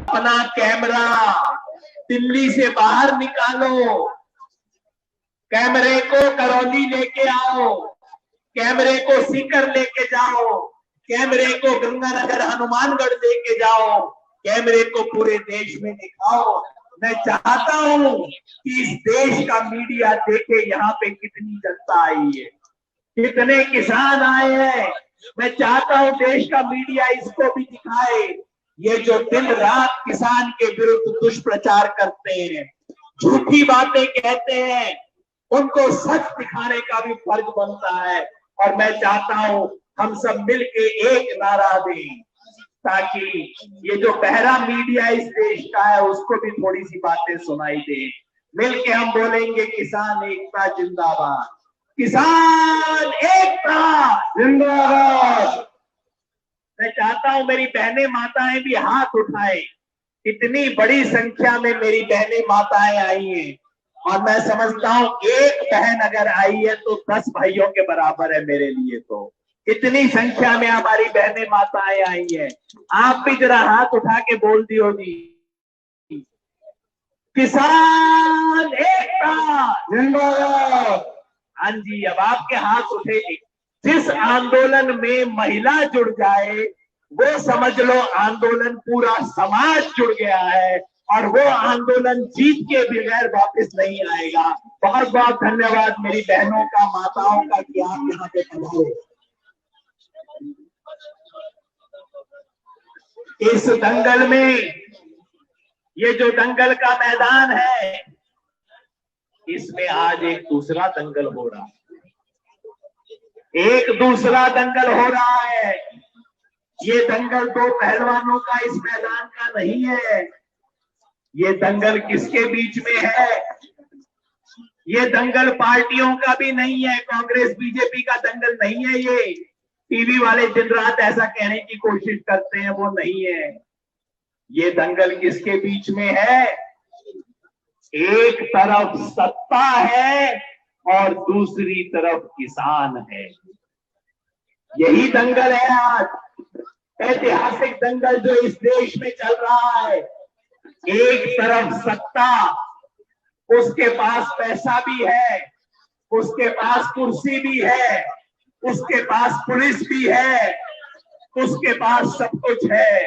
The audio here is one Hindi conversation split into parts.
अपना कैमरा दिल्ली से बाहर निकालो, कैमरे को करौली लेके आओ, कैमरे को सीकर लेके जाओ, कैमरे को गंगानगर हनुमानगढ़ लेके जाओ, कैमरे को पूरे देश में दिखाओ। मैं चाहता हूं कि इस देश का मीडिया देखे यहाँ पे कितनी जनता आई है, कितने किसान आए हैं। मैं चाहता हूं देश का मीडिया इसको भी दिखाए। ये जो दिन रात किसान के विरुद्ध दुष्प्रचार करते हैं, झूठी बातें कहते हैं, उनको सच दिखाने का भी फर्ज बनता है। और मैं चाहता हूं हम सब मिलके एक नारा दें ताकि ये जो बहरा मीडिया इस देश का है उसको भी थोड़ी सी बातें सुनाई दे। मिलके हम बोलेंगे किसान एकता जिंदाबाद, किसान एकता जिंदाबाद। मैं चाहता हूं मेरी बहनें माताएं भी हाथ उठाएं। इतनी बड़ी संख्या में मेरी बहनें माताएं आई हैं और मैं समझता हूं एक बहन अगर आई है तो 10 भाइयों के बराबर है मेरे लिए। तो इतनी संख्या में हमारी बहनें माताएं आई हैं। आप भी जरा हाथ उठा के बोल दियो जी, किसान एकता जिंदाबाद। हाँ जी, अब आपके हाथ उठेंगे। जिस आंदोलन में महिला जुड़ जाए वो समझ लो आंदोलन पूरा समाज जुड़ गया है और वो आंदोलन जीत के बगैर वापस नहीं आएगा। बहुत बहुत धन्यवाद मेरी बहनों का, माताओं का कि आप यहाँ पे पधारे। इस दंगल में, ये जो दंगल का मैदान है, इसमें आज एक दूसरा दंगल हो रहा है, एक दूसरा दंगल हो रहा है। ये दंगल दो पहलवानों का इस मैदान का नहीं है। ये दंगल किसके बीच में है? ये दंगल पार्टियों का भी नहीं है, कांग्रेस बीजेपी का दंगल नहीं है। ये टीवी वाले दिन रात ऐसा कहने की कोशिश करते हैं, वो नहीं है। ये दंगल किसके बीच में है? एक तरफ सत्ता है और दूसरी तरफ किसान है। यही दंगल है आज, ऐतिहासिक दंगल जो इस देश में चल रहा है। एक तरफ सत्ता, उसके पास पैसा भी है, उसके पास कुर्सी भी है, उसके पास पुलिस भी है, उसके पास सब कुछ है।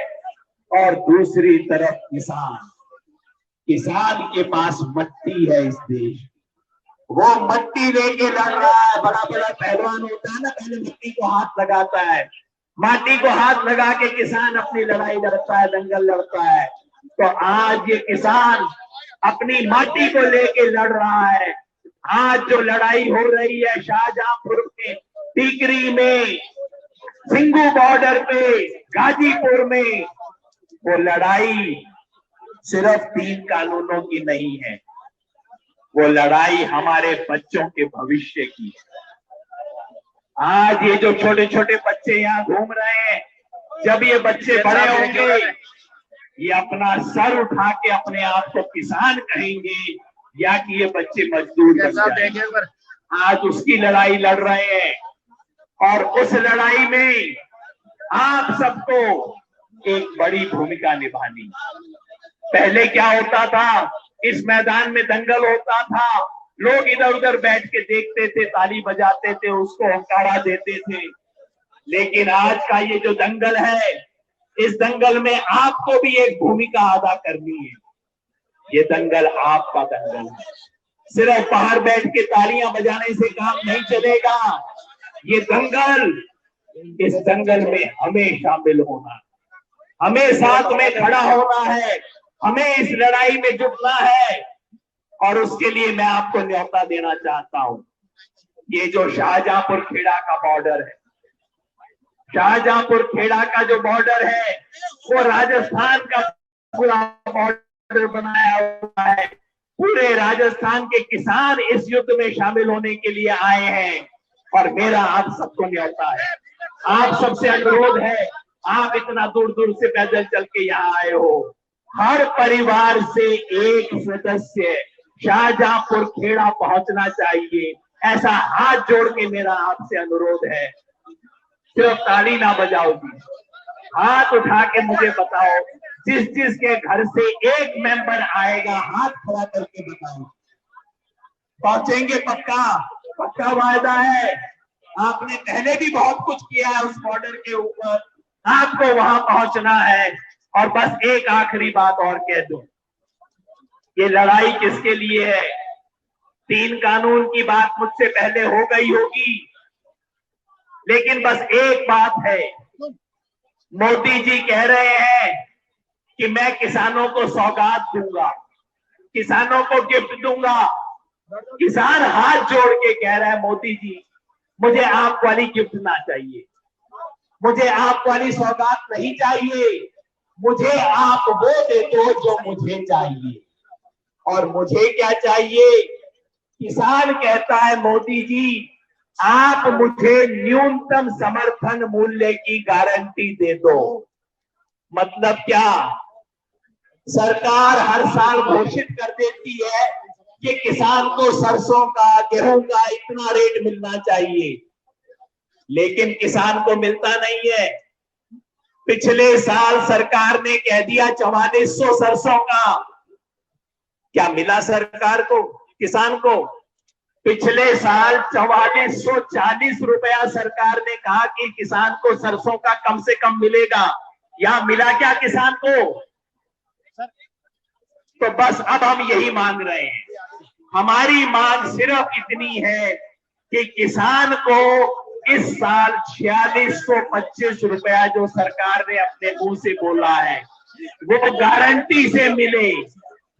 और दूसरी तरफ किसान, किसान के पास मट्टी है इस देश, वो मट्टी लेके लड़ रहा है। बड़ा बड़ा पहलवान होता है ना, पहले मट्टी को हाथ लगाता है, माटी को हाथ लगा के किसान अपनी लड़ाई लड़ता है, दंगल लड़ता है। तो आज ये किसान अपनी माटी को लेके लड़ रहा है। आज जो लड़ाई हो रही है शाहजहांपुर में, टीकरी में, सिंगू बॉर्डर पे, गाजीपुर में, वो लड़ाई सिर्फ 3 कानूनों की नहीं है, वो लड़ाई हमारे बच्चों के भविष्य की है। आज ये जो छोटे छोटे बच्चे यहाँ घूम रहे हैं, जब ये बच्चे बड़े होंगे ये अपना सर उठा के अपने आप को किसान कहेंगे या कि ये बच्चे मजदूर बन जाएंगे। आज उसकी लड़ाई लड़ रहे हैं और उस लड़ाई में आप सबको एक बड़ी भूमिका निभानी। पहले क्या होता था, इस मैदान में दंगल होता था, लोग इधर उधर बैठ के देखते थे, ताली बजाते थे, उसको हंकारा देते थे। लेकिन आज का ये जो दंगल है, इस दंगल में आपको भी एक भूमिका अदा करनी है। ये दंगल आपका दंगल है। सिर्फ बाहर बैठ के तालियां बजाने से काम नहीं चलेगा। ये दंगल, इस दंगल में हमें शामिल होना, हमें साथ में खड़ा होना है, हमें इस लड़ाई में जुटना है। और उसके लिए मैं आपको न्योता देना चाहता हूं। ये जो शाहजहांपुर खेड़ा का बॉर्डर है, शाहजहांपुर खेड़ा का जो बॉर्डर है, वो राजस्थान का पूरा बॉर्डर बनाया हुआ है। पूरे राजस्थान के किसान इस युद्ध में शामिल होने के लिए आए हैं और मेरा आप सबको न्योता है, आप सबसे अनुरोध है, आप इतना दूर दूर से पैदल चल के यहाँ आए हो, हर परिवार से एक सदस्य शाहजहांपुर खेड़ा पहुंचना चाहिए। ऐसा हाथ जोड़ के मेरा आपसे अनुरोध है। सिर्फ ताली ना बजाओ जी, हाथ उठा के मुझे बताओ जिसके घर से एक मेंबर आएगा हाथ खड़ा करके बताओ, पहुंचेंगे पक्का? पक्का वायदा है। आपने पहले भी बहुत कुछ किया है उस बॉर्डर के ऊपर, आपको वहां पहुंचना है। और बस एक आखिरी बात और कह दूं, ये लड़ाई किसके लिए है? 3 कानून की बात मुझसे पहले हो गई होगी, लेकिन बस एक बात है, मोदी जी कह रहे हैं कि मैं किसानों को सौगात दूंगा, किसानों को गिफ्ट दूंगा। किसान हाथ जोड़ के कह रहा है, मोदी जी मुझे आप वाली गिफ्ट ना चाहिए, मुझे आप वाली सौगात नहीं चाहिए, मुझे आप वो दे दो जो मुझे चाहिए। और मुझे क्या चाहिए? किसान कहता है, मोदी जी आप मुझे न्यूनतम समर्थन मूल्य की गारंटी दे दो। मतलब क्या? सरकार हर साल घोषित कर देती है कि किसान को सरसों का, गेहूं का इतना रेट मिलना चाहिए, लेकिन किसान को मिलता नहीं है। पिछले साल सरकार ने कह दिया 4400 सरसों का, क्या मिला सरकार को, किसान को? पिछले साल 4440 रुपया सरकार ने कहा कि किसान को सरसों का कम से कम मिलेगा, या मिला क्या किसान को? तो बस अब हम यही मांग रहे हैं, हमारी मांग सिर्फ इतनी है कि किसान को इस साल 4625 रुपया जो सरकार ने अपने मुंह से बोला है वो गारंटी से मिले।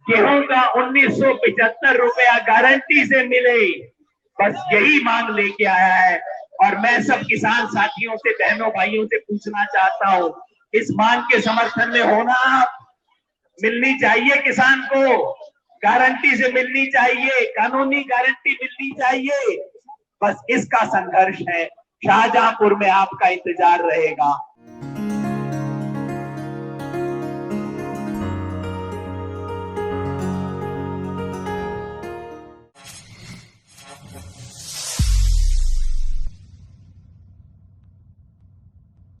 गेहूं का 1975 रुपया गारंटी से मिले। बस यही मांग लेके आया है। और मैं सब किसान साथियों से, बहनों भाइयों से पूछना चाहता हूं, इस मांग के समर्थन में होना आप? मिलनी चाहिए किसान को, गारंटी से मिलनी चाहिए, कानूनी गारंटी मिलनी चाहिए। बस इसका संघर्ष है। शाहजहांपुर में आपका इंतजार रहेगा।